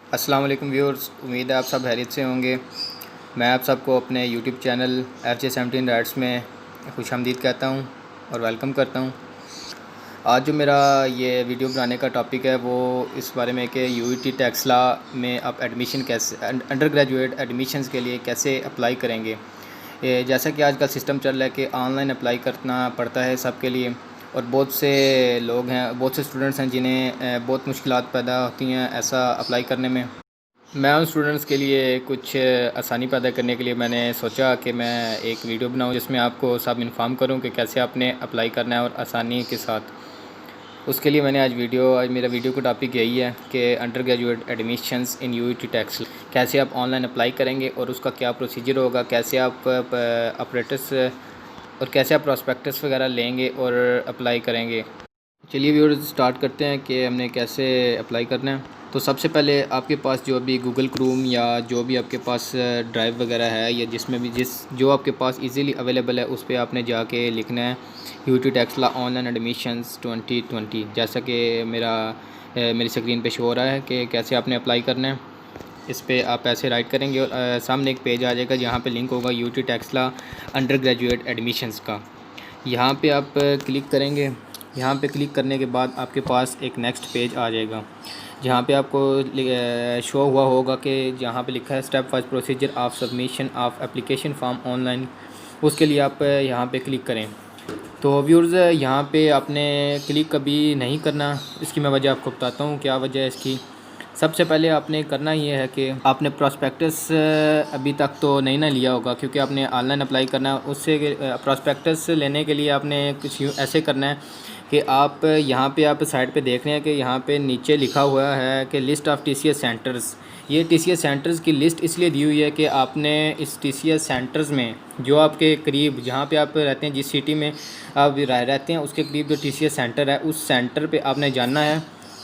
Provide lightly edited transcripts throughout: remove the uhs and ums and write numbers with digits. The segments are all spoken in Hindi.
अस्सलाम वालेकुम व्यूअर्स, उम्मीद है आप सब खैरियत से होंगे। मैं आप सबको अपने यूट्यूब चैनल FJ17 राइट्स में खुशामदीद कहता हूं और वेलकम करता हूं। आज जो मेरा ये वीडियो बनाने का टॉपिक है वो इस बारे में कि UET टेक्सला में आप एडमिशन कैसे अंडर ग्रेजुएट एडमिशन्स के लिए कैसे अप्लाई करेंगे। जैसा कि आजकल सिस्टम चल रहा है कि ऑनलाइन अप्लाई करना पड़ता है सबके लिए, और बहुत से लोग हैं, बहुत से स्टूडेंट्स हैं जिन्हें बहुत मुश्किलात पैदा होती हैं ऐसा अप्लाई करने में। मैं उन स्टूडेंट्स के लिए कुछ आसानी पैदा करने के लिए मैंने सोचा कि मैं एक वीडियो बनाऊं जिसमें आपको सब इन्फॉर्म करूं कि कैसे आपने अप्लाई करना है और आसानी के साथ। उसके लिए मैंने आज मेरा वीडियो का टॉपिक यही है कि अंडर ग्रेजुएट एडमिशन्स इन UET टैक्स कैसे आप ऑनलाइन अप्लाई करेंगे और उसका क्या प्रोसीजर होगा, कैसे आप ऑपरेटर्स और कैसे आप प्रॉस्पेक्टस वगैरह लेंगे और अप्लाई करेंगे। चलिए व्यूअर्स स्टार्ट करते हैं कि हमने कैसे अप्लाई करना है। तो सबसे पहले आपके पास जो भी गूगल क्रोम या जो भी आपके पास ड्राइव वगैरह है या जिसमें भी जो आपके पास इजीली अवेलेबल है उस पर आपने जाके लिखना है UET टेक्सला ऑनलाइन एडमिशन्स 2020। जैसा कि मेरी स्क्रीन पे शो हो रहा है कि कैसे आपने अप्लाई करना है। इस पर आप ऐसे राइट करेंगे और सामने एक पेज आ जाएगा जहाँ पे लिंक होगा UET Taxila under graduate admissions का। यहाँ पे आप क्लिक करेंगे। यहाँ पे क्लिक करने के बाद आपके पास एक नेक्स्ट पेज आ जाएगा जहाँ पे आपको शो हुआ होगा कि जहाँ पे लिखा है step wise procedure of submission of application form online. उसके लिए आप यहाँ पे क्लिक करें। तो व्यूअर्स यहाँ पे आपने क्लिक कभी नहीं करना, इसकी मैं वजह आपको बताता हूँ क्या वजह है इसकी। सबसे पहले आपने करना ये है कि आपने प्रॉस्पेक्टस अभी तक तो नहीं ना लिया होगा, क्योंकि आपने ऑनलाइन अप्लाई करना है। उससे प्रॉस्पेक्टस लेने के लिए आपने कुछ ऐसे करना है कि आप यहाँ पे आप साइड पे देख रहे हैं कि यहाँ पे नीचे लिखा हुआ है कि लिस्ट ऑफ TCS सेंटर्स। ये TCS सेंटर्स की लिस्ट इसलिए दी हुई है कि आपने इस TCS सेंटर्स में जो आपके करीब जहाँ पे आप रहते हैं, जिस सिटी में आप रहते हैं उसके करीब जो TCS सेंटर है उस सेंटर पे आपने जाना है।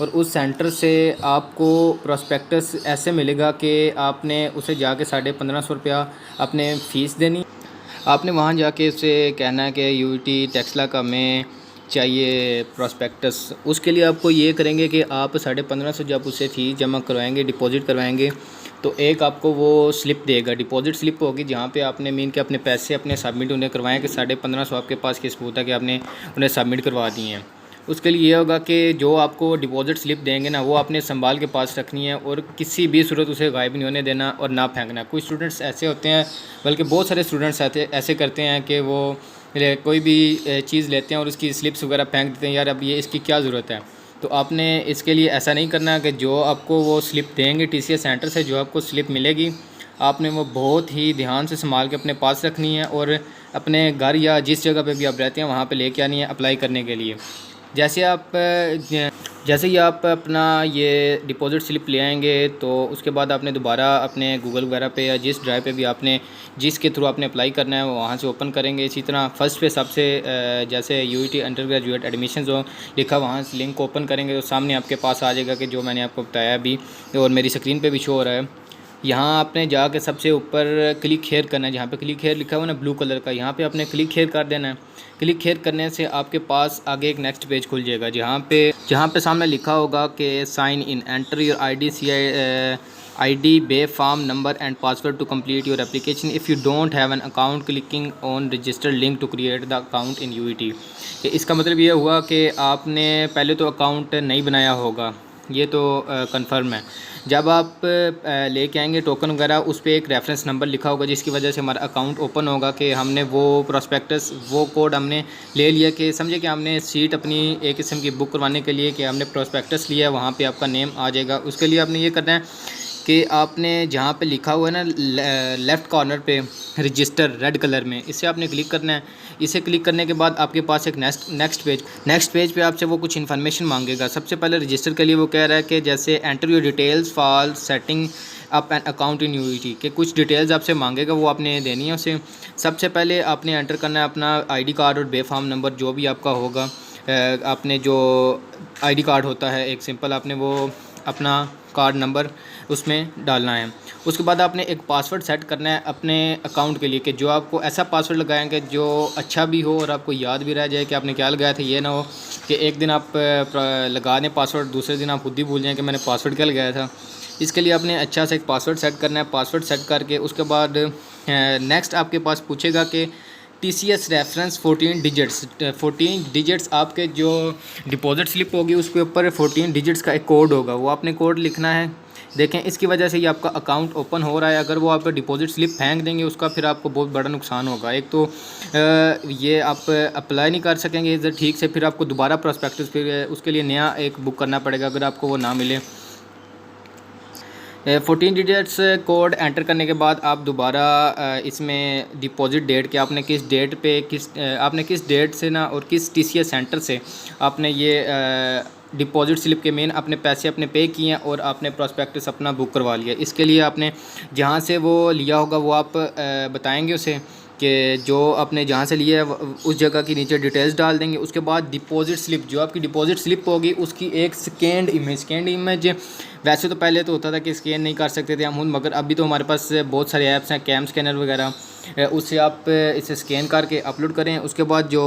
और उस सेंटर से आपको प्रॉस्पेक्टस ऐसे मिलेगा कि आपने उसे जाके 1550 रुपया अपने फ़ीस देनी। आपने वहाँ जाके उसे कहना है कि UET टेक्सला का मैं चाहिए प्रॉस्पेक्टस। उसके लिए आपको ये करेंगे कि आप 1550 जब उसे फ़ीस जमा करवाएंगे, डिपॉज़िट करवाएंगे, तो एक आपको वो स्लिप देगा, डिपॉज़िट स्लिप होगी जहाँ पे आपने मीन के अपने पैसे अपने सबमिट उन्हें करवाएं कि 1550 आपके पास की सबूत है कि आपने उन्हें सबमिट करवा दिए हैं। उसके लिए ये होगा कि जो आपको डिपॉज़िट स्लिप देंगे ना वो आपने संभाल के पास रखनी है और किसी भी सूरत उसे गायब नहीं होने देना और ना फेंकना। कुछ स्टूडेंट्स ऐसे होते हैं, बल्कि बहुत सारे स्टूडेंट्स ऐसे करते हैं कि वो कोई भी चीज़ लेते हैं और उसकी स्लिप्स वगैरह फेंक देते हैं, यार अब ये इसकी क्या ज़रूरत है। तो आपने इसके लिए ऐसा नहीं करना कि जो आपको वो स्लिप देंगे TCS सेंटर से, जो आपको स्लिप मिलेगी आपने वो बहुत ही ध्यान से संभाल के अपने पास रखनी है और अपने घर या जिस जगह पे भी आप रहते हैं वहाँ पे लेके आनी है अप्लाई करने के लिए। जैसे ही आप अपना ये डिपॉज़िट स्लिप ले आएंगे तो उसके बाद आपने दोबारा अपने गूगल वगैरह पे या जिस ड्राइव पे भी आपने जिसके थ्रू आपने अप्लाई करना है वहाँ से ओपन करेंगे। इसी तरह फर्स्ट पे सबसे जैसे UET अंडर ग्रेजुएट एडमिशन जो लिखा वहाँ से लिंक ओपन करेंगे तो सामने आपके पास आ जाएगा कि जो मैंने आपको बताया अभी और मेरी स्क्रीन पर भी शो हो रहा है। यहाँ आपने जाके सबसे ऊपर क्लिक हेयर करना है, जहाँ पे क्लिक हेयर लिखा हुआ है ना ब्लू कलर का, यहाँ पे आपने क्लिक हेयर कर देना है। क्लिक हेयर करने से आपके पास आगे एक नेक्स्ट पेज खुल जाएगा जहाँ पे सामने लिखा होगा कि sign in, enter your ID B form number and password to complete your application. If you don't have an account clicking on register link to create the account in UET। इसका मतलब ये हुआ कि आपने पहले तो अकाउंट नहीं बनाया होगा, ये तो कंफर्म है। जब आप लेके आएंगे टोकन वगैरह उस पर एक रेफरेंस नंबर लिखा होगा जिसकी वजह से हमारा अकाउंट ओपन होगा कि हमने वो प्रॉस्पेक्टस वो कोड हमने ले लिया, कि समझे कि हमने सीट अपनी एक किस्म की बुक करवाने के लिए कि हमने प्रॉस्पेक्टस लिया, वहाँ पे आपका नेम आ जाएगा। उसके लिए आपने ये करना है कि आपने जहाँ पे लिखा हुआ है ना लेफ़्ट कॉर्नर पे रजिस्टर रेड कलर में, इसे आपने क्लिक करना है। इसे क्लिक करने के बाद आपके पास एक नेक्स्ट पेज पे आपसे वो कुछ इन्फॉर्मेशन मांगेगा। सबसे पहले रजिस्टर के लिए वो कह रहा है कि जैसे enter your details for setting up an account in UET, के कुछ डिटेल्स आपसे मांगेगा वो आपने देनी है उसे। सबसे पहले आपने एंटर करना है अपना ID कार्ड और बे फॉर्म नंबर जो भी आपका होगा। आपने जो ID कार्ड होता है एक सिंपल, आपने वो अपना कार्ड नंबर उसमें डालना है। उसके बाद आपने एक पासवर्ड सेट करना है अपने अकाउंट के लिए कि जो आपको ऐसा पासवर्ड लगाएंगे जो अच्छा भी हो और आपको याद भी रह जाए कि आपने क्या लगाया था। ये ना हो कि एक दिन आप लगा दें पासवर्ड, दूसरे दिन आप खुद ही भूल जाएं कि मैंने पासवर्ड क्या लगाया था। इसके लिए आपने अच्छा सा एक पासवर्ड सेट करना है। पासवर्ड सेट करके उसके बाद नेक्स्ट आपके पास पूछेगा कि TCS रेफरेंस 14 डिजिट्स आपके जो डिपॉजिट स्लिप होगी उसके ऊपर 14 डिजिट्स का एक कोड होगा, वो आपने कोड लिखना है। देखें इसकी वजह से ये आपका अकाउंट ओपन हो रहा है। अगर वो आप डिपॉजिट स्लिप फेंक देंगे उसका फिर आपको बहुत बड़ा नुकसान होगा। एक तो ये आप अप्लाई नहीं कर सकेंगे इधर ठीक से, फिर आपको दोबारा प्रोस्पेक्टस फिर उसके लिए नया एक बुक करना पड़ेगा अगर आपको वो ना मिले। 14 डिजिट्स कोड एंटर करने के बाद आप दोबारा इसमें डिपॉजिट डेट के आपने किस डेट पे आपने किस डेट से ना और किस TCS सेंटर से आपने ये डिपॉजिट स्लिप के मेन अपने पैसे अपने पे किए हैं और आपने प्रोस्पेक्टस अपना बुक करवा लिया। इसके लिए आपने जहाँ से वो लिया होगा वो आप बताएंगे उसे कि जो आपने जहाँ से लिया है उस जगह की नीचे डिटेल्स डाल देंगे। उसके बाद डिपॉजिट स्लिप जो आपकी डिपॉजिट स्लिप होगी उसकी एक स्कैंड इमेज वैसे तो पहले तो होता था कि स्कैन नहीं कर सकते थे हम, मगर अभी तो हमारे पास बहुत सारे ऐप्स हैं कैम स्कैनर वगैरह, उससे आप इसे स्कैन करके अपलोड करें। उसके बाद जो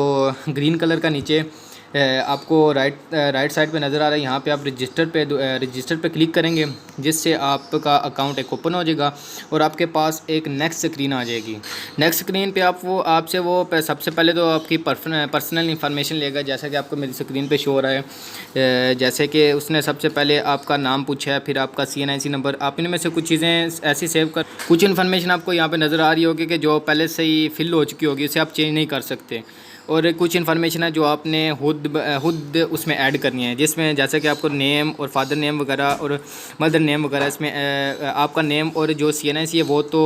ग्रीन कलर का नीचे आपको राइट साइड पे नज़र आ रहा है, यहाँ पे आप रजिस्टर पे क्लिक करेंगे जिससे आपका अकाउंट एक ओपन हो जाएगा और आपके पास एक नेक्स्ट स्क्रीन आ जाएगी। नेक्स्ट स्क्रीन पे आपसे वो सबसे पहले तो आपकी पर्सनल इंफॉर्मेशन लेगा, जैसा कि आपको मेरी स्क्रीन पे शो हो रहा है। जैसे कि उसने सबसे पहले आपका नाम पूछा है, फिर आपका CNIC नंबर। आप इनमें से कुछ चीज़ें ऐसी सेव कर, कुछ इन्फॉर्मेशन आपको यहाँ पर नज़र आ रही होगी कि जो पहले से ही फिल हो चुकी होगी, उसे आप चेंज नहीं कर सकते। और कुछ इन्फॉर्मेशन है जो आपने खुद उसमें ऐड करनी है, जिसमें जैसे कि आपको नेम और फादर नेम वगैरह और मदर नेम वगैरह, इसमें आपका नेम और जो CNIC है वो तो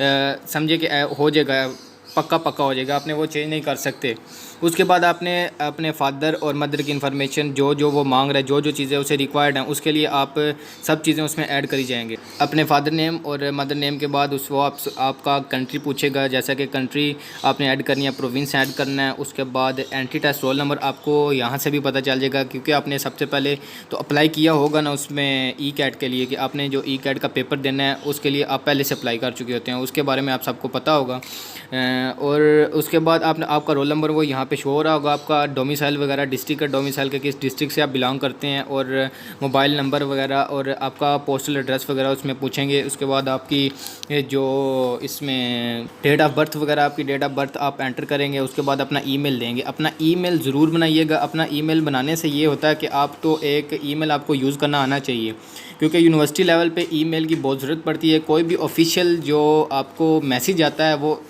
समझे कि हो जाएगा, पक्का हो जाएगा, आपने वो चेंज नहीं कर सकते। उसके बाद आपने अपने फादर और मदर की इन्फॉर्मेशन जो वो मांग रहा है, जो चीज़ें उसे रिक्वायर्ड हैं, उसके लिए आप सब चीज़ें उसमें ऐड करी जाएंगे। अपने फादर नेम और मदर नेम के बाद वो आपका कंट्री पूछेगा, जैसा कि कंट्री आपने ऐड करनी है, प्रोविंस ऐड करना है। उसके बाद एंट्री टेस्ट रोल नंबर आपको यहाँ से भी पता चल जाएगा, क्योंकि आपने सबसे पहले तो अप्लाई किया होगा ना उसमें ECAT के लिए, कि आपने जो ECAT का पेपर देना है उसके लिए आप पहले से अप्लाई कर चुके होते हैं, उसके बारे में आप सबको पता होगा। और उसके बाद आपका रोल नंबर वो यहाँ पे शो हो रहा होगा, आपका डोमिसाइल वगैरह, डिस्ट्रिक्ट का डोमिसाइल के किस डिस्ट्रिक्ट से आप बिलोंग करते हैं, और मोबाइल नंबर वगैरह और आपका पोस्टल एड्रेस वगैरह उसमें पूछेंगे। उसके बाद आपकी जो इसमें डेट ऑफ़ बर्थ वगैरह, आपकी डेट ऑफ़ बर्थ आप एंटर करेंगे। उसके बाद अपना ईमेल देंगे। अपना ईमेल ज़रूर बनाइएगा। अपना ईमेल बनाने से ये होता है कि आप तो एक ईमेल आपको यूज़ करना आना चाहिए, क्योंकि यूनिवर्सिटी लेवल पे ईमेल की बहुत ज़रूरत पड़ती है। कोई भी ऑफिशियल जो आपको मैसेज आता है वो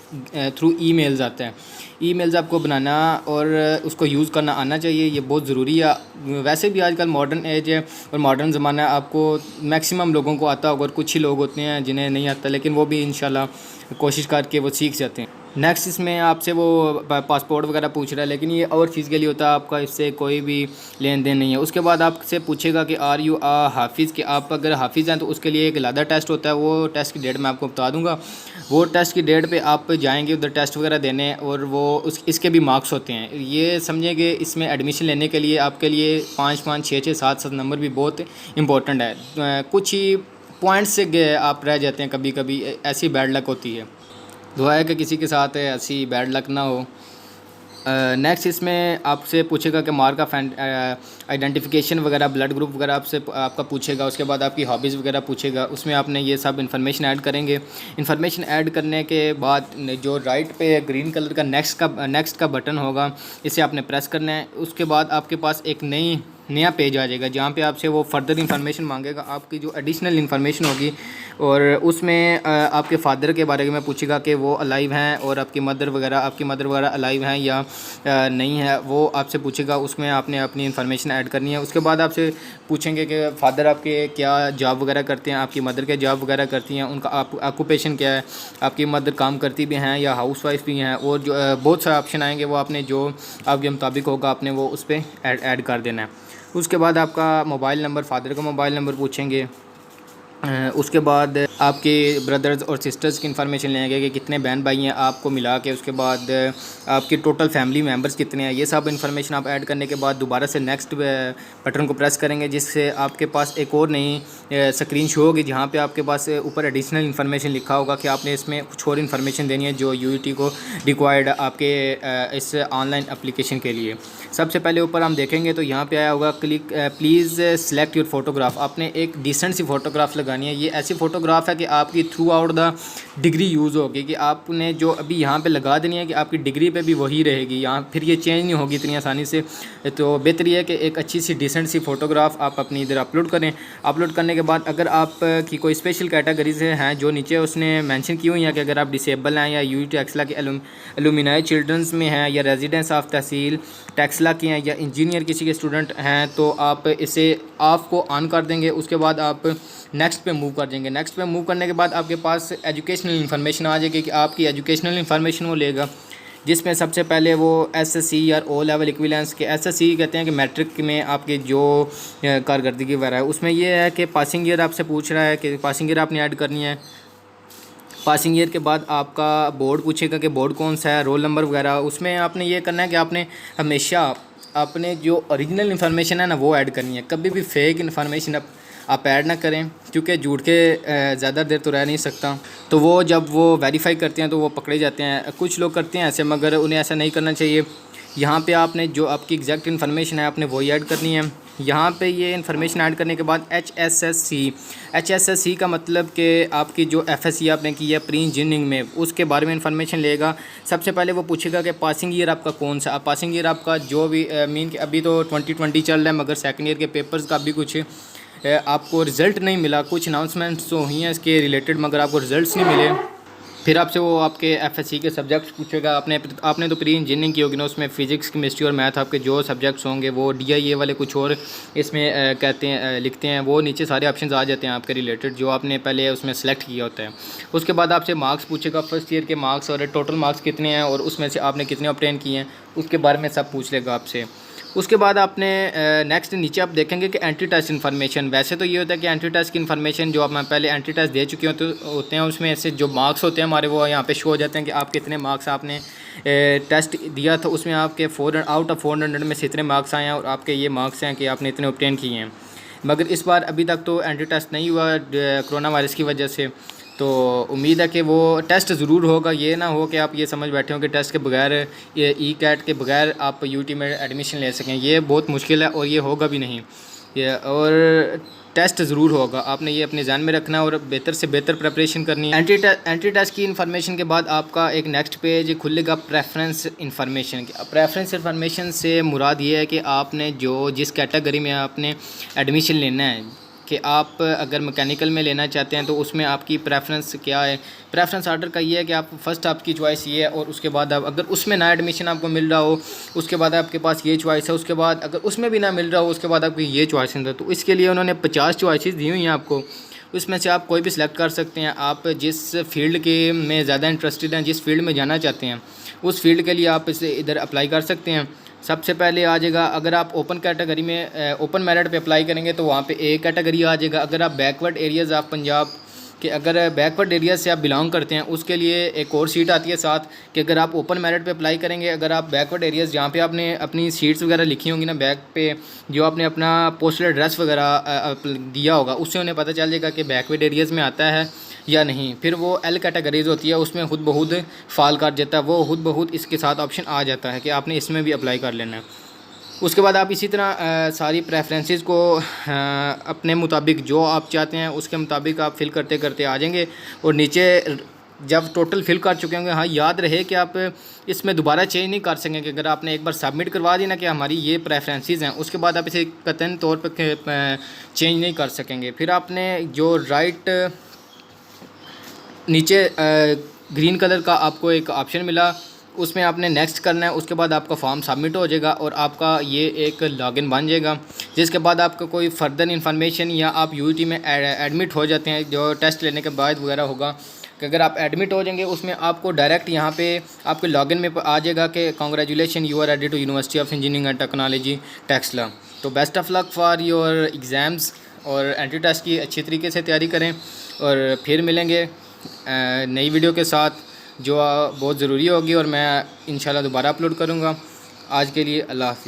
थ्रू ईमेल्स आता है। ईमेल्स आपको बनाना और उसको यूज़ करना आना चाहिए, ये बहुत ज़रूरी है। वैसे भी आजकल मॉडर्न एज है और मॉडर्न ज़माना है, आपको मैक्सिमम लोगों को आता होगा और कुछ ही लोग होते हैं जिन्हें नहीं आता, लेकिन वो भी इंशाल्लाह कोशिश करके वो सीख जाते हैं। नेक्स्ट इसमें आपसे वो पासपोर्ट वगैरह पूछ रहा है, लेकिन ये और चीज़ के लिए होता है, आपका इससे कोई भी लेन देन नहीं है। उसके बाद आपसे पूछेगा कि आर यू हाफिज़, कि आप अगर हाफिज़ हैं तो उसके लिए एक लादा टेस्ट होता है। वो टेस्ट की डेट मैं आपको बता दूंगा। वो टेस्ट की डेट पे आप जाएंगे उधर टेस्ट वगैरह देने, और वो इसके भी मार्क्स होते हैं। ये समझें कि इसमें एडमिशन लेने के लिए आपके लिए 5, 6, 7 नंबर भी बहुत इंपॉर्टेंट है। कुछ ही पॉइंट्स से आप रह जाते हैं, कभी कभी ऐसी बैड लक होती है। दुआ है कि किसी के साथ ऐसी बैड लक ना हो। नेक्स्ट इसमें आपसे पूछेगा कि मार्क ऑफ आइडेंटिफिकेशन वगैरह, ब्लड ग्रुप वगैरह आपका पूछेगा। उसके बाद आपकी हॉबीज़ वगैरह पूछेगा, उसमें आपने ये सब इन्फॉर्मेशन ऐड करेंगे। इन्फॉर्मेशन ऐड करने के बाद जो राइट पे ग्रीन कलर का नेक्स्ट का बटन होगा, इसे आपने प्रेस करना है। उसके बाद आपके पास एक नया पेज आ जाएगा, जहाँ पे आपसे वो फर्दर इन्फॉर्मेशन मांगेगा, आपकी जो एडिशनल इन्फॉर्मेशन होगी, और उसमें आपके फादर के बारे में पूछेगा कि वो अलाइव हैं, और आपकी मदर वगैरह अलाइव हैं या नहीं है, वो आपसे पूछेगा। उसमें आपने अपनी इन्फॉर्मेशन ऐड करनी है। उसके बाद आपसे पूछेंगे कि फादर आपके क्या जॉब वगैरह करते हैं, आपकी मदर क्या जॉब वगैरह करती हैं, उनका ऑक्यूपेशन क्या है, आपकी मदर काम करती भी हैं या हाउस वाइफ भी हैं, और जो बहुत सारे ऑप्शन आएंगे, वो आपने जो आपके मुताबिक होगा आपने वो उस पर ऐड कर देना है। उसके बाद आपका मोबाइल नंबर, फादर का मोबाइल नंबर पूछेंगे। उसके बाद आपके ब्रदर्स और सिस्टर्स की इन्फॉर्मेशन लेंगे कि कितने बहन भाई हैं आपको मिला के। उसके बाद आपके टोटल फैमिली मेम्बर्स कितने हैं, ये सब इन्फॉर्मेशन आप ऐड करने के बाद दोबारा से नेक्स्ट बटन को प्रेस करेंगे, जिससे आपके पास एक और नई स्क्रीन शो होगी जहाँ पे आपके पास ऊपर एडिशनल इन्फॉर्मेशन लिखा होगा कि आपने इसमें कुछ और इन्फॉर्मेशन देनी है जो यूईटी को रिक्वायर्ड आपके इस ऑनलाइन एप्लीकेशन के लिए। सबसे पहले ऊपर हम देखेंगे तो यहाँ पे आया होगा click please select your photograph. आपने एक डिसेंट सी फ़ोटोग्राफ लगानी है। ये ऐसी फ़ोटोग्राफ है कि आपकी through out the degree use होगी, कि आपने जो अभी यहाँ पे लगा देनी है कि आपकी डिग्री पे भी वही रहेगी, यहाँ फिर ये चेंज नहीं होगी इतनी आसानी से। तो बेहतर ये है कि एक अच्छी सी डिसेंट सी फ़ोटोग्राफ आप अपनी इधर अपलोड करें। अपलोड करने के बाद अगर आप की कोई स्पेशल कैटेगरी से हैं जो नीचे उसने मेंशन की हुई है कि अगर आप डिसेबल हैं या यूटी टेक्सला के एलुमिनाई चिल्ड्रंस में हैं या रेजिडेंस ऑफ तहसील टेक्सला के हैं या इंजीनियर किसी के स्टूडेंट हैं तो आप इसे ऑफ को ऑन कर देंगे। उसके बाद आप नेक्स्ट पे मूव कर देंगे। नेक्स्ट पे मूव करने के बाद आपके पास एजुकेशनल इन्फॉर्मेशन आ जाएगी कि आपकी एजुकेशनल इन्फॉर्मेशन वो लेगा, जिसमें सबसे पहले वो एसएससी या ओ लेवल इक्विवेलेंस के एसएससी कहते हैं कि मैट्रिक में आपकी जो कारकर्दगी वगैरह है उसमें ये है कि पासिंग ईयर आपसे पूछ रहा है कि पासिंग ईयर आपने ऐड करनी है। पासिंग ईयर के बाद आपका बोर्ड पूछेगा कि बोर्ड कौन सा है, रोल नंबर वगैरह। उसमें आपने ये करना है कि आपने हमेशा अपने जो ओरिजिनल इन्फॉर्मेशन है ना वो ऐड करनी है। कभी भी फेक इन्फॉर्मेशन आप ऐड ना करें, क्योंकि झूठ के ज़्यादा देर तो रह नहीं सकता। तो वो जब वो वेरीफाई करते हैं तो वो पकड़े जाते हैं। कुछ लोग करते हैं ऐसे, मगर उन्हें ऐसा नहीं करना चाहिए। यहाँ पे आपने जो आपकी एग्जैक्ट इन्फॉर्मेशन है आपने वही ऐड करनी है। यहाँ पे ये इन्फॉर्मेशन ऐड करने के बाद HSSC का मतलब कि आपकी जो FSC आपने की है प्री इंजीनियरिंग में उसके बारे में इन्फॉर्मेशन लेगा। सबसे पहले वो पूछेगा कि पासिंग ईयर आपका कौन सा। पासिंग ईयर आपका जो भी मीन कि अभी तो 2020 चल रहा है, मगर सेकेंड ईयर के पेपर्स का भी कुछ आपको रिज़ल्ट नहीं मिला। कुछ अनाउंसमेंट्स तो हुई हैं इसके रिलेटेड, मगर आपको रिज़ल्ट्स नहीं मिले। फिर आपसे वो आपके FSC के सब्जेक्ट्स पूछेगा। आपने तो प्री इंजीनियरिंग की होगी ना, उसमें फ़िज़िक्स केमिस्ट्री और मैथ आपके जो सब्जेक्ट्स होंगे वो DIA वाले कुछ और इसमें कहते हैं लिखते हैं। वो नीचे सारे ऑप्शंस आ जाते हैं आपके रिलेटेड जो आपने पहले उसमें सेलेक्ट किया होता है। उसके बाद आपसे मार्क्स पूछेगा, फर्स्ट ईयर के मार्क्स और टोटल मार्क्स कितने हैं और उसमें से आपने कितने ऑब्टेन किए हैं उसके बारे में सब पूछ लेगा आपसे। उसके बाद आपने नेक्स्ट नीचे आप देखेंगे कि एंट्री टेस्ट इन्फॉर्मेशन। वैसे तो ये होता है कि एंट्री टेस्ट की इन्फॉर्मेशन जो आप मैं पहले एंट्री टेस्ट दे चुके होते हैं उसमें से जो मार्क्स होते हैं हमारे वो यहाँ पे शो हो जाते हैं कि आप कितने मार्क्स आपने टेस्ट दिया था। उसमें आपके 400 आउट ऑफ 400 में से इतने मार्क्स आए हैं और आपके ये मार्क्स हैं कि आपने इतने ऑब्टेन किए हैं। मगर इस बार अभी तक तो एंट्री टेस्ट नहीं हुआ कोरोना वायरस की वजह से। तो उम्मीद है कि वो टेस्ट ज़रूर होगा। ये ना हो कि आप ये समझ बैठे हो कि टेस्ट के बगैर E-CAT के बगैर आप यूटी में एडमिशन ले सकें। ये बहुत मुश्किल है और ये होगा भी नहीं। ये और टेस्ट ज़रूर होगा, आपने ये अपने ध्यान में रखना है और बेहतर से बेहतर प्रिपरेशन करनी है। एंट्री टेस्ट की इन्फॉर्मेशन के बाद आपका एक नेक्स्ट पेज खुलेगा प्रेफरेंस इन्फॉर्मेशन। प्रेफरेंस इन्फॉर्मेशन से मुराद ये है कि आपने जो जिस कैटेगरी में आपने एडमिशन लेना है कि आप अगर मैकेनिकल में लेना चाहते हैं तो उसमें आपकी प्रेफरेंस क्या है। प्रेफरेंस आर्डर का ये है कि आप फर्स्ट आपकी चॉइस ये है और उसके बाद आप अगर उसमें ना एडमिशन आपको मिल रहा हो उसके बाद आपके पास ये चॉइस है, उसके बाद अगर उसमें भी ना मिल रहा हो उसके बाद आपकी ये चॉइस है। तो इसके लिए उन्होंने 50 चॉइसेस दी हुई हैं आपको, उसमें से आप कोई भी सिलेक्ट कर सकते हैं। आप जिस फील्ड के में ज़्यादा इंटरेस्टेड हैं, जिस फील्ड में जाना चाहते हैं उस फील्ड के लिए आप इसे इधर अप्लाई कर सकते हैं। सबसे पहले आ जाएगा अगर आप ओपन कैटेगरी में ओपन मेरिट पे अप्लाई करेंगे तो वहाँ पे A कैटेगरी आ जाएगा। अगर आप बैकवर्ड एरियाज़ ऑफ पंजाब कि अगर बैकवर्ड एरिया से आप बिलोंग करते हैं उसके लिए एक और सीट आती है साथ कि अगर आप ओपन मेरिट पे अप्लाई करेंगे, अगर आप बैकवर्ड एरियाज़ जहाँ पे आपने अपनी सीट्स वगैरह लिखी होंगी ना बैक पे जो आपने अपना पोस्टल एड्रेस वगैरह दिया होगा उससे उन्हें पता चल जाएगा कि बैकवर्ड एरियाज़ में आता है या नहीं। फिर वो L कैटेगरीज होती है उसमें खुद बहुत फाल कर जाता है, वो खुद बहुत इसके साथ ऑप्शन आ जाता है कि आपने इसमें भी अप्लाई कर लेना है। उसके बाद आप इसी तरह सारी प्रेफरेंसेस को अपने मुताबिक जो आप चाहते हैं उसके मुताबिक आप फिल करते करते आ जाएंगे और नीचे जब टोटल फिल कर चुके होंगे, हाँ याद रहे कि आप इसमें दोबारा चेंज नहीं कर सकेंगे। अगर आपने एक बार सबमिट करवा दी ना कि हमारी ये प्रेफरेंसेस हैं उसके बाद आप इसे कतई तौर पर चेंज नहीं कर सकेंगे। फिर आपने जो राइट नीचे ग्रीन कलर का आपको एक ऑप्शन मिला उसमें आपने नेक्स्ट करना है। उसके बाद आपका फॉर्म सबमिट हो जाएगा और आपका ये एक लॉगिन बन जाएगा, जिसके बाद आपका कोई फर्दर इन्फॉर्मेशन या आप यूटी में एडमिट हो जाते हैं जो टेस्ट लेने के बाद वगैरह होगा कि अगर आप एडमिट हो जाएंगे उसमें आपको डायरेक्ट यहाँ पे आपके लॉगिन में आ जाएगा कि congratulation you are ready to university of engineering and technology Taxila. तो best of luck for your exams और एंट्री टेस्ट की अच्छी तरीके से तैयारी करें और फिर मिलेंगे नई वीडियो के साथ जो बहुत ज़रूरी होगी और मैं इंशाल्लाह दोबारा अपलोड करूँगा। आज के लिए अल्लाह हाफ़िज़।